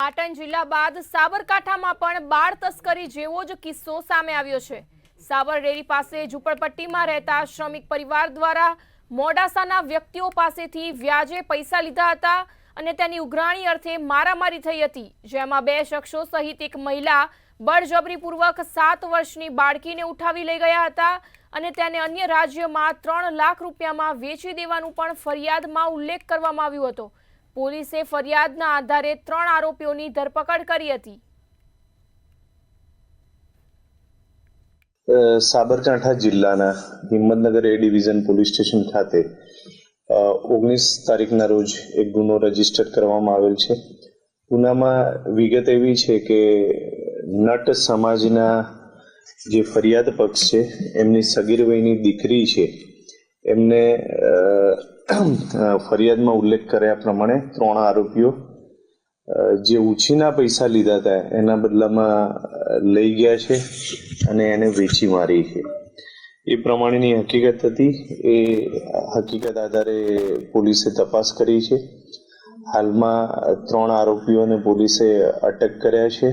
પાટણ જિલ્લા બાદ સાબરકાંઠામાં પણ બાળ તસ્કરી જેવો જ કિસ્સો સામે આવ્યો છે। સાબરડેરી પાસે ઝૂંપડપટ્ટીમાં રહેતા શ્રમિક પરિવાર દ્વારા મોડાસાના વ્યક્તિઓ પાસેથી વ્યાજે પૈસા લીધા હતા અને તેની ઉઘરાણી અર્થે મારામારી થઈ હતી, જેમાં બે શખ્સો સહિત એક મહિલા બળજબરીપૂર્વક 7 વર્ષની બાળકીને ઉઠાવી લઈ ગયા હતા અને તેને અન્ય રાજ્યમાં 3 લાખ રૂપિયામાં વેચી દેવાનું પણ ફરિયાદમાં ઉલ્લેખ કરવામાં આવ્યો હતો। પોલીસે ફરિયાદના આધારે 3 આરોપીઓની ધરપકડ કરી હતી। સાબરકાંઠા જિલ્લાના હિંમતનગર એ ડિવિઝન પોલીસ સ્ટેશન ખાતે 19 તારીખના રોજ એક ગુનો રજીસ્ટર કરવામાં આવેલ છે। ગુનામાં વિગત એવી છે કે નટ સમાજના જે ફરિયાદ પક્ષ છે એમની સગીર વયની દીકરી છે એમને ફરિયાદમાં ઉલ્લેખ કર્યા પ્રમાણે 3 આરોપીઓ જે ઉછીના પૈસા લીધા હતા એના બદલામાં લઈ ગયા છે અને એને વેચી મારી છે। એ પ્રમાણેની હકીકત હતી। એ હકીકત આધારે પોલીસે તપાસ કરી છે। હાલમાં 3 આરોપીઓને પોલીસે અટક કર્યા છે।